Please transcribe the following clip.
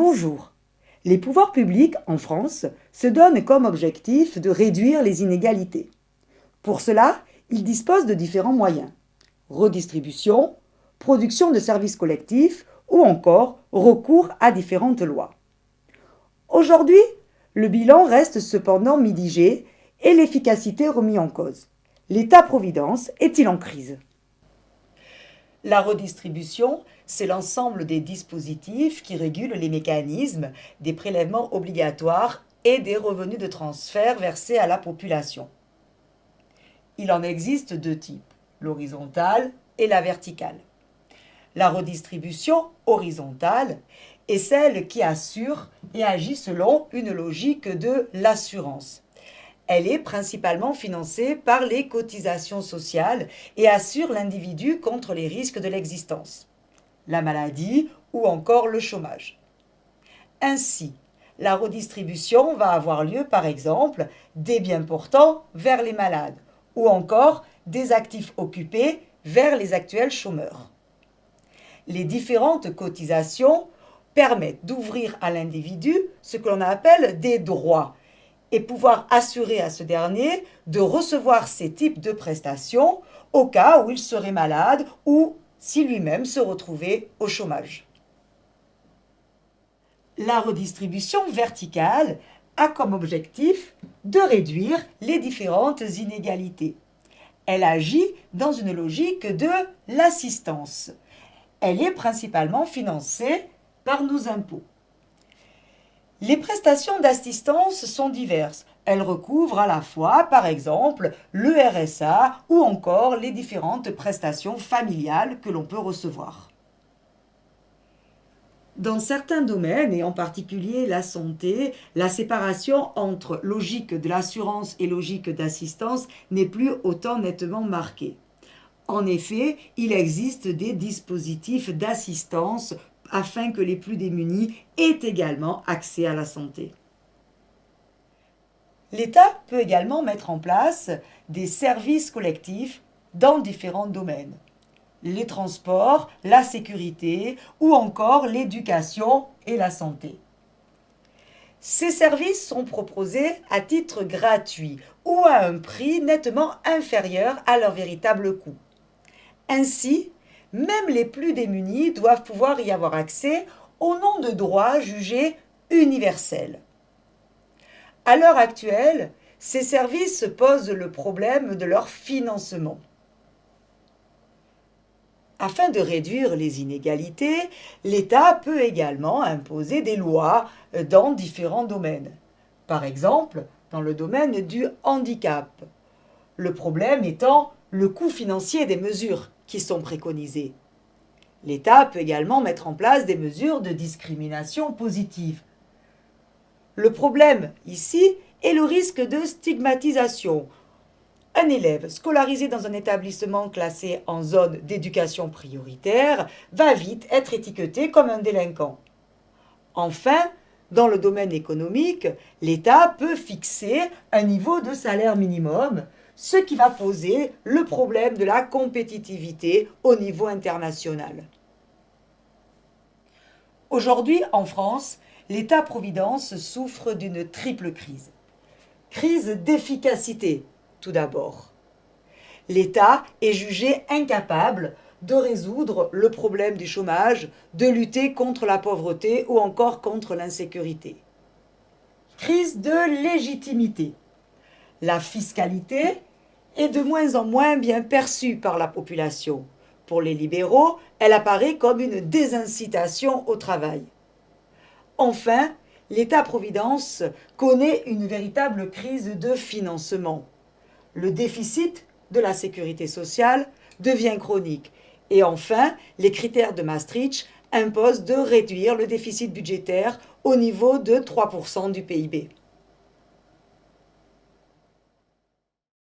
Bonjour. Les pouvoirs publics en France se donnent comme objectif de réduire les inégalités. Pour cela, ils disposent de différents moyens. Redistribution, production de services collectifs ou encore recours à différentes lois. Aujourd'hui, le bilan reste cependant mitigé et l'efficacité remise en cause. L'État-providence est-il en crise ? La redistribution, c'est l'ensemble des dispositifs qui régulent les mécanismes des prélèvements obligatoires et des revenus de transfert versés à la population. Il en existe deux types, l'horizontale et la verticale. La redistribution horizontale est celle qui assure et agit selon une logique de l'assurance. Elle est principalement financée par les cotisations sociales et assure l'individu contre les risques de l'existence, la maladie ou encore le chômage. Ainsi, la redistribution va avoir lieu par exemple des biens portants vers les malades ou encore des actifs occupés vers les actuels chômeurs. Les différentes cotisations permettent d'ouvrir à l'individu ce que l'on appelle des droits et pouvoir assurer à ce dernier de recevoir ces types de prestations au cas où il serait malade ou si lui-même se retrouvait au chômage. La redistribution verticale a comme objectif de réduire les différentes inégalités. Elle agit dans une logique de l'assistance. Elle est principalement financée par nos impôts. Les prestations d'assistance sont diverses. Elles recouvrent à la fois, par exemple, le RSA ou encore les différentes prestations familiales que l'on peut recevoir. Dans certains domaines, et en particulier la santé, la séparation entre logique de l'assurance et logique d'assistance n'est plus autant nettement marquée. En effet, il existe des dispositifs d'assistance afin que les plus démunis aient également accès à la santé. L'État peut également mettre en place des services collectifs dans différents domaines. Les transports, la sécurité ou encore l'éducation et la santé. Ces services sont proposés à titre gratuit ou à un prix nettement inférieur à leur véritable coût. Ainsi, même les plus démunis doivent pouvoir y avoir accès au nom de droits jugés universels. À l'heure actuelle, ces services posent le problème de leur financement. Afin de réduire les inégalités, l'État peut également imposer des lois dans différents domaines. Par exemple, dans le domaine du handicap. Le problème étant le coût financier des mesures qui sont préconisées. L'État peut également mettre en place des mesures de discrimination positive. Le problème ici est le risque de stigmatisation. Un élève scolarisé dans un établissement classé en zone d'éducation prioritaire va vite être étiqueté comme un délinquant. Enfin, dans le domaine économique, l'État peut fixer un niveau de salaire minimum, ce qui va poser le problème de la compétitivité au niveau international. Aujourd'hui, en France, l'État-providence souffre d'une triple crise. Crise d'efficacité, tout d'abord. L'État est jugé incapable de résoudre le problème du chômage, de lutter contre la pauvreté ou encore contre l'insécurité. Crise de légitimité. La fiscalité est de moins en moins bien perçue par la population. Pour les libéraux, elle apparaît comme une désincitation au travail. Enfin, l'État-providence connaît une véritable crise de financement. Le déficit de la sécurité sociale devient chronique. Et enfin, les critères de Maastricht imposent de réduire le déficit budgétaire au niveau de 3% du PIB.